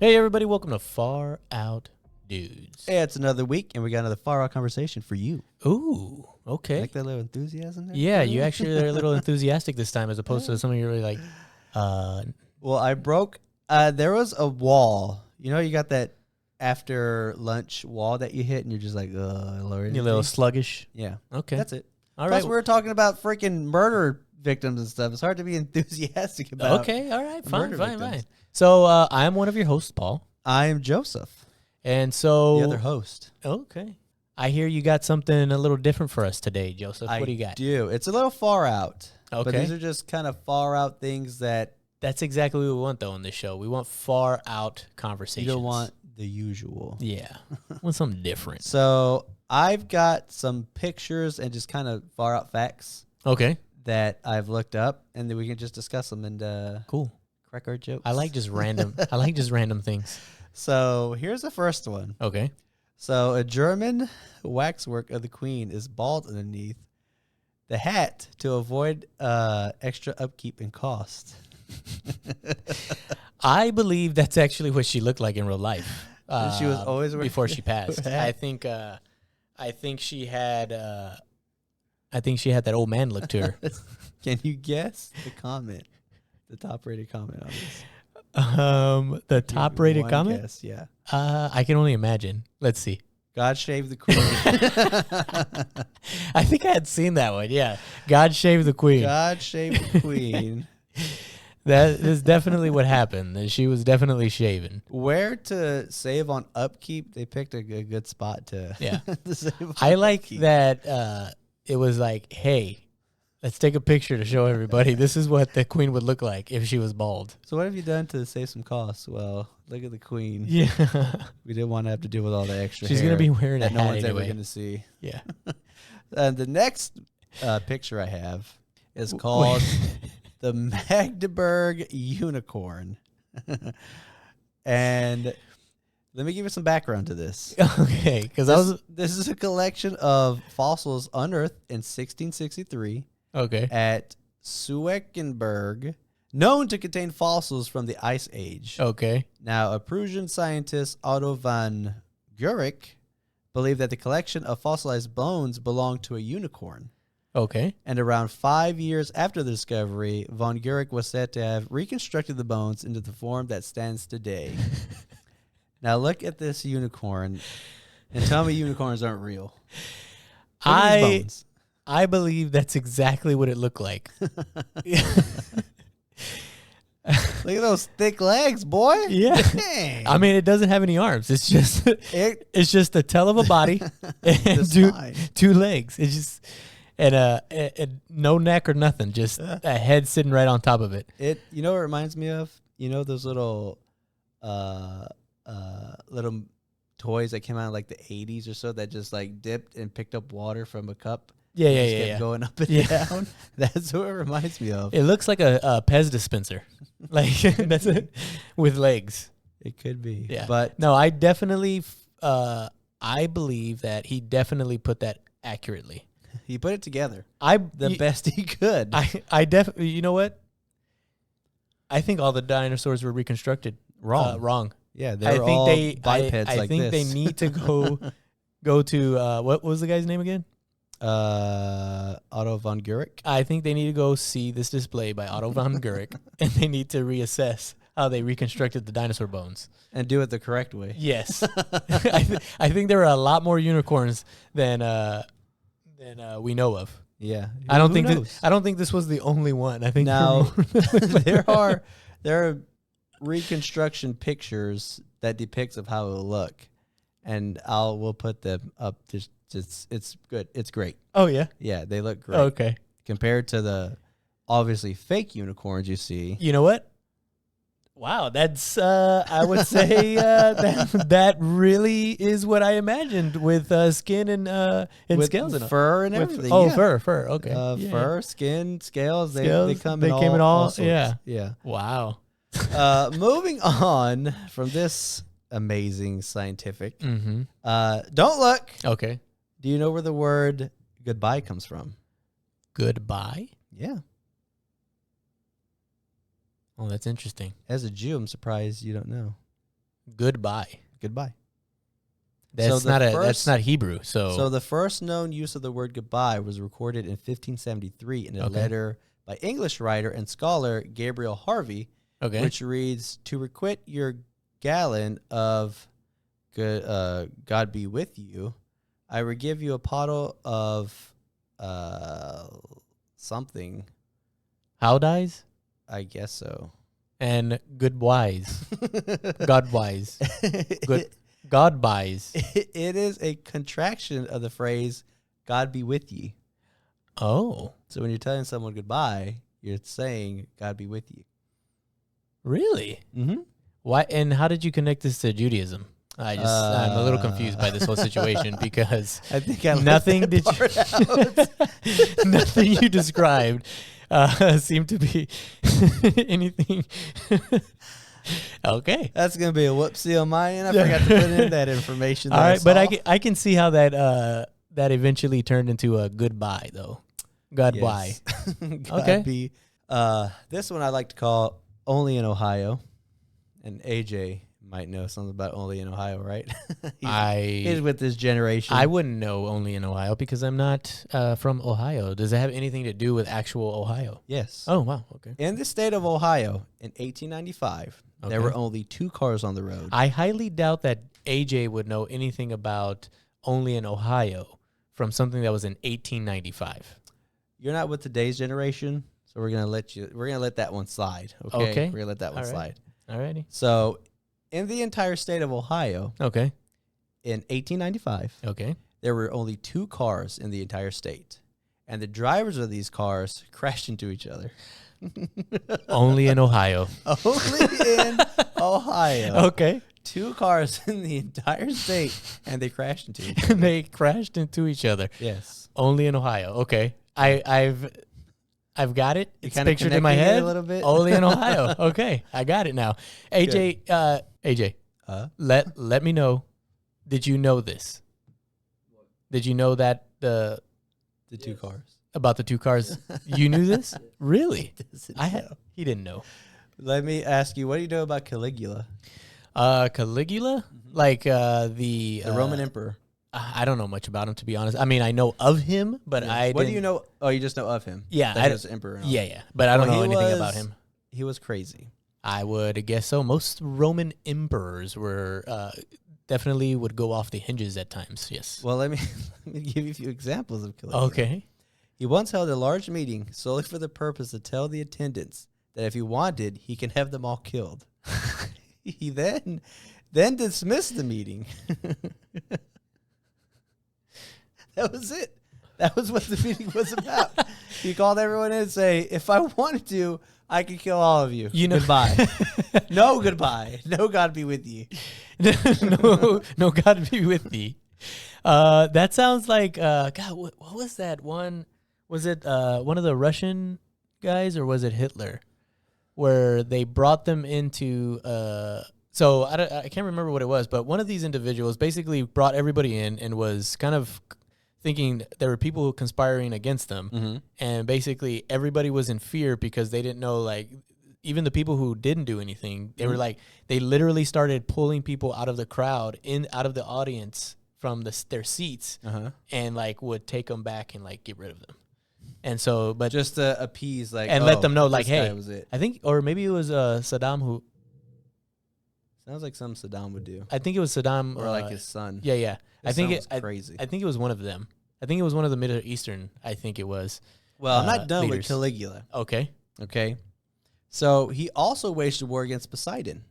Hey, everybody, welcome to Far Out Dudes. Hey, it's another week, and we got another far out conversation for you. Ooh, okay. Like that little enthusiasm there? Yeah, you actually are a little enthusiastic this time as opposed to some of you really like, Well, I broke, there was a wall. You know, you got that after lunch wall that you hit, and you're just like, Lord. you're a little sluggish. Yeah. Okay. That's it. All Plus, right. we're talking about freaking murder victims and stuff. It's hard to be enthusiastic about. Okay, all right, fine, murder fine, victims. fine. So I'm one of your hosts, Paul. I am Joseph, And so... the other host. Okay. I hear you got something a little different for us today, Joseph. What do you got? I do. It's a little far out. Okay. But these are just kind of far out things that That's exactly what we want, though, on this show. We want far out conversations. you don't want the usual. Yeah. We want something different. So I've got some pictures and just kind of far out facts Okay. that I've looked up, and then we can just discuss them and Cool. crack our jokes. I like just random things. So here's the first one. Okay. So a German waxwork of the Queen is bald underneath the hat to avoid extra upkeep and cost. I believe that's actually what she looked like in real life. She was always wearing before she passed. I think she had that old man look to her. Can you guess the comment? The top rated comment on this. The top rated One comment? guess, yeah. I can only imagine. Let's see. God save the Queen. I think I had seen that one. Yeah. God save the Queen. God save the Queen. That is definitely what happened. She was definitely shaven. Where to save on upkeep, they picked a good spot to, Yeah. to save on I like upkeep. that it was like, hey, let's take a picture to show everybody. This is what the Queen would look like if she was bald. So what have you done to save some costs? Well, look at the Queen. Yeah. We didn't want to have to deal with all the extra She's hair going to be wearing a that no hat one's anyway. ever going to see. Yeah. And the next picture I have is called the Magdeburg Unicorn. And let me give you some background to this. Okay, because This is a collection of fossils unearthed in 1663 okay. at Sueckenberg, known to contain fossils from the Ice Age. Okay. Now, a Prussian scientist, Otto von Guericke, believed that the collection of fossilized bones belonged to a unicorn. Okay. And around 5 years after the discovery, von Guericke was said to have reconstructed the bones into the form that stands today. Now, look at this unicorn and tell me unicorns aren't real. Look at these bones. I believe that's exactly what it looked like. Look at those thick legs, boy. Yeah. Dang. I mean, it doesn't have any arms. It's just it's just a tail of a body and spine. two legs. It's just and no neck or nothing. Just a head sitting right on top of it. You know what it reminds me of? You know those little little toys that came out in like the 80s or so that just like dipped and picked up water from a cup? Yeah, and yeah, just yeah, kept yeah. going up and down. That's what it reminds me of. It looks like a Pez dispenser, like that's it, with legs. It could be. Yeah, But no, I definitely, I believe that he definitely put that accurately. he put it together The best he could. I definitely, you know what? I think all the dinosaurs were reconstructed Wrong. wrong. Yeah, they were all bipeds I like think this. they need to go to what was the guy's name again? Otto von Guericke. I think they need to go see this display by Otto von Guericke, and they need to reassess how they reconstructed the dinosaur bones. And do it the correct way. Yes, I think there are a lot more unicorns than we know of. Yeah. I don't Who think knows? I don't think this was the only one. I think Now, there are there are reconstruction pictures that depicts of how it will look, and we'll put them up. It's good. It's great. Oh yeah. Yeah, they look great Okay. compared to the obviously fake unicorns you see. You know what? Wow, that's I would say that really is what I imagined with skin and With scales and fur and with- everything. Oh, yeah. fur. Okay. Yeah. Fur, skin, scales. They Scales, come. they in came in all- sorts. yeah. Yeah. Wow. Moving on from this amazing scientific. Mm-hmm. Don't look. Okay. Do you know where the word goodbye comes from? Goodbye. Yeah. Oh, that's interesting. As a Jew, I'm surprised you don't know. Goodbye. Goodbye. That's that's not Hebrew. So the first known use of the word goodbye was recorded in 1573 in a letter by English writer and scholar Gabriel Harvey, which reads, "To requite your gallon of God be with you, I will give you a bottle of something." How dies? I guess so. And good wise. God wise. Good. God buys. It is a contraction of the phrase "God be with ye." Oh. So when you're telling someone goodbye, you're saying "God be with you." Really? Mm-hmm. Why? And how did you connect this to Judaism? I'm a little confused by this whole situation because I think I nothing left that part out. nothing you described seemed to be anything. Okay, That's gonna be a whoopsie on my end. I forgot to put in that information. All right, but I can see how that eventually turned into a goodbye though. Goodbye. Yes. Okay. This one I like to call "Only in Ohio," and AJ might know something about "Only in Ohio," right? he's with this generation. I wouldn't know "Only in Ohio" because I'm not from Ohio. Does it have anything to do with actual Ohio? Yes. Oh wow. Okay. In the state of Ohio in 1895, there were only 2 cars on the road. I highly doubt that AJ would know anything about "Only in Ohio" from something that was in 1895. You're not with today's generation, so we're gonna let that one slide. Okay. We're gonna let that one slide. Alrighty. So, in the entire state of Ohio, Okay. in 1895, Okay. there were only 2 cars in the entire state, and the drivers of these cars crashed into each other. Only in Ohio. Only in Ohio. Okay. 2 cars in the entire state, and they crashed into each other. They crashed into each other. Yes. Only in Ohio. Okay. I've got it. It's kinda pictured in my head a little bit. Only in Ohio. Okay. I got it now. AJ, let me know. Did you know this? Did you know that the 2 cars? About the 2 cars? You knew this? Really? He didn't know. Let me ask you, what do you know about Caligula? Caligula? Like the Roman emperor. I don't know much about him, to be honest. I mean, I know of him, but What do you know? Oh, you just know of him. Yeah. That he was emperor. Yeah. But I don't know anything about him. He was crazy. I would guess so. Most Roman emperors were definitely would go off the hinges at times. Yes. Well, let me give you a few examples of Caligula. Okay. He once held a large meeting solely for the purpose to tell the attendants that if he wanted, he can have them all killed. He then dismissed the meeting. That was it. That was what the meeting was about. He called everyone in and say, if I wanted to, I could kill all of you. Goodbye. No goodbye. No God be with you. no God be with thee. That sounds like God. What was that one? Was it one of the Russian guys or was it Hitler? Where they brought them into. So I can't remember what it was, but one of these individuals basically brought everybody in and was kind of thinking there were people conspiring against them, and basically everybody was in fear because they didn't know, like, even the people who didn't do anything, they were like, they literally started pulling people out of the crowd, out of the audience from their seats, and like would take them back and like get rid of them. And so, but just to appease, like, and let them know, like, hey, was it. I think, or maybe it was Saddam who. Sounds like something Saddam would do. I think it was Saddam, or like his son. Yeah. I think it's crazy. I think it was one of them. I think it was one of the Middle Eastern. I think it was. Well, I'm not done leaders. with Caligula. Okay. So he also waged a war against Poseidon.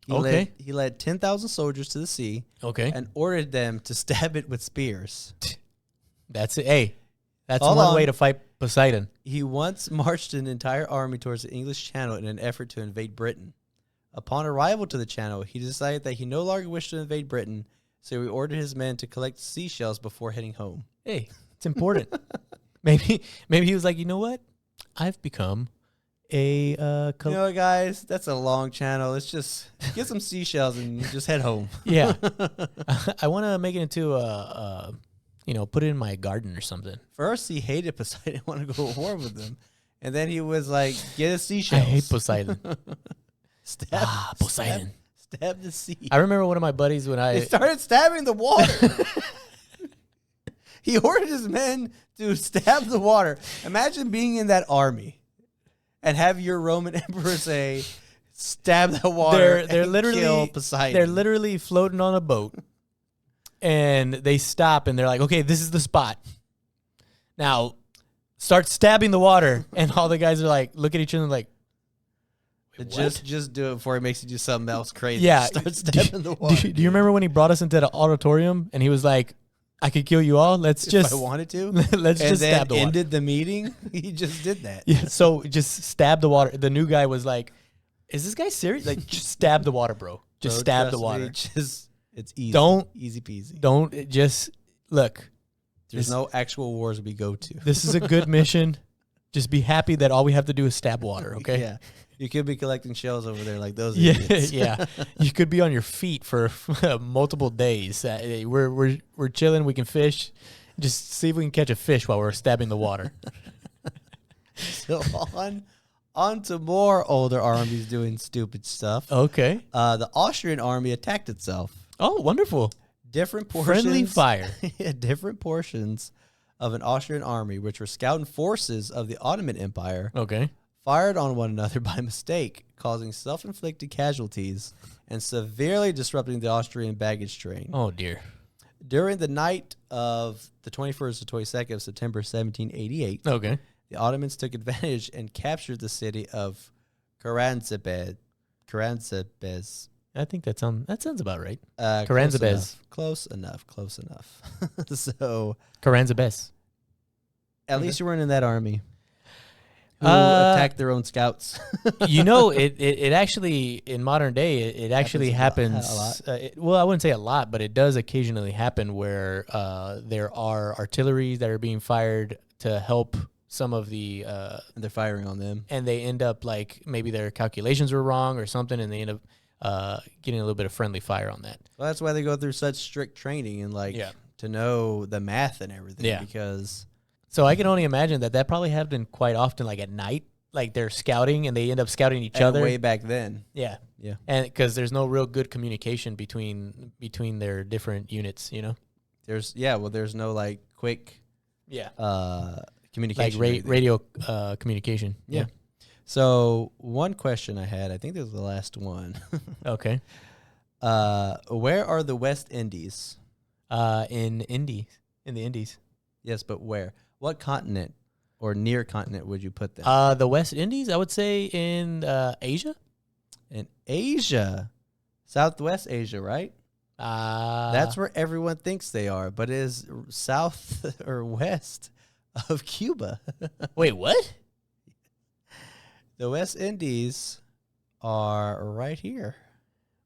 He led 10,000 soldiers to the sea. And ordered them to stab it with spears. That's it. Hey, that's one way to fight Poseidon. He once marched an entire army towards the English Channel in an effort to invade Britain. Upon arrival to the Channel, he decided that he no longer wished to invade Britain, so he ordered his men to collect seashells before heading home. Hey, it's important. maybe he was like, you know what? I've become a... you know what, guys? That's a long channel. Let's just get some seashells and just head home. Yeah. I want to make it into put it in my garden or something. First, he hated Poseidon, wanted to go to war with him. And then he was like, get a seashell. I hate Poseidon. Poseidon. Stab the sea. I remember one of my buddies when They started stabbing the water. He ordered his men to stab the water. Imagine being in that army and have your Roman emperor say, "Stab the water." They're and literally kill Poseidon. They're literally floating on a boat, and they stop and they're like, "Okay, this is the spot. Now, start stabbing the water." And all the guys are like, look at each other like, Just do it before he makes you do something else crazy. Yeah. Start stabbing the water. Do you remember when he brought us into the auditorium and he was like, "I could kill you all. Let's If just I wanted to. let's And just then stab the water." ended the meeting. He just did that. Yeah, so just stab the water. The new guy was like, "Is this guy serious? Like, just stab the water, bro. Just Bro, stab the trust water. me, it's easy. Don't- easy peasy. Don't just look. There's no actual wars we go to. This is a good mission. Just be happy that all we have to do is stab water, okay?" Yeah. You could be collecting shells over there like those Yeah, idiots. yeah. You could be on your feet for multiple days. We're chilling. We can fish. Just see if we can catch a fish while we're stabbing the water. So on to more older armies doing stupid stuff. Okay. The Austrian army attacked itself. Oh, wonderful. Different portions. Friendly fire. Yeah, different portions of an Austrian army, which were scouting forces of the Ottoman Empire, Okay. fired on one another by mistake, causing self-inflicted casualties and severely disrupting the Austrian baggage train. Oh, dear. During the night of the 21st to 22nd of September 1788, Okay. the Ottomans took advantage and captured the city of Karanzabes. I think that sounds about right. Karanzabes. Close Close enough. So Karanzabes. at least you weren't in that army who Uh, attacked their own scouts. You know, it actually, in modern day, it actually happens. a lot. Well, I wouldn't say a lot, but it does occasionally happen where there are artilleries that are being fired to help some of the, And they're firing on them. and they end up like maybe their calculations were wrong or something, and they end up getting a little bit of friendly fire on that. Well, that's why they go through such strict training and Yeah. to know the math and everything. Yeah. Because So I can only imagine that probably happened quite often, like at night, like they're scouting and they end up scouting each other. way back then. Yeah. Yeah. And because there's no real good communication between their different units, you know? There's no like quick Yeah. Like communication. or anything. radio communication. Yeah. So one question I had, I think this was the last one. Okay. Where are the West Indies? In the Indies. Yes, but where? What continent or near continent would you put them? The West Indies, I would say in Asia. In Asia. Southwest Asia, right? That's where everyone thinks they are, but it is south or west of Cuba. Wait, what? The West Indies are right here.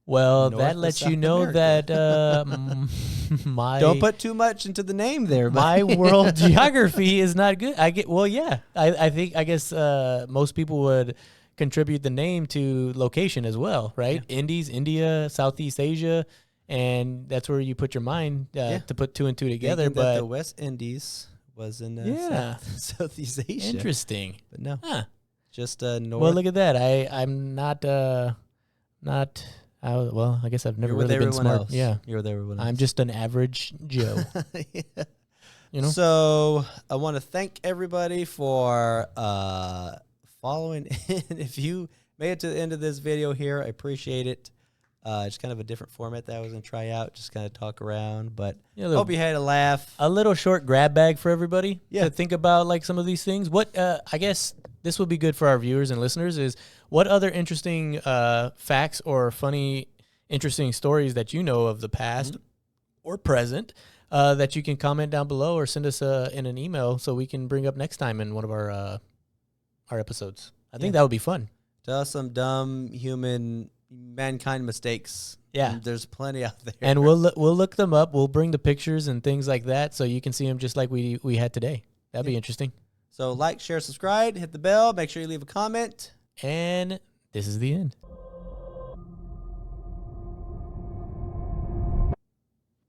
Well, North that and lets you South know America. that my Don't put too much into the name there. my but world geography is not good. I guess most people would contribute the name to location as well, right? Yeah. Indies, India, Southeast Asia, and that's where you put your mind to put two and two together. thinking that But the West Indies was in Yeah. Southeast Asia. interesting. But no, Huh. just north. Well, look at that. I'm not. Well, I guess I've never You're with really been everyone smart. else. Yeah, You're with everyone else. I'm just an average Joe. Yeah. You know. So I want to thank everybody for following in. If you made it to the end of this video here, I appreciate it. It's kind of a different format that I was going to try out, just kind of talk around. But Yeah, a little- hope you had a laugh. A little short grab bag for everybody Yeah. to think about, like some of these things. What I guess this would be good for our viewers and listeners is what other interesting facts or funny, interesting stories that you know of the past or present that you can comment down below or send us in an email so we can bring up next time in one of our episodes. I think that would be fun. Tell us some dumb mankind mistakes. Yeah. And there's plenty out there. And we'll look them up. We'll bring the pictures and things like that so you can see them just like we had today. That'd be interesting. So like, share, subscribe, hit the bell. Make sure you leave a comment. And this is the end.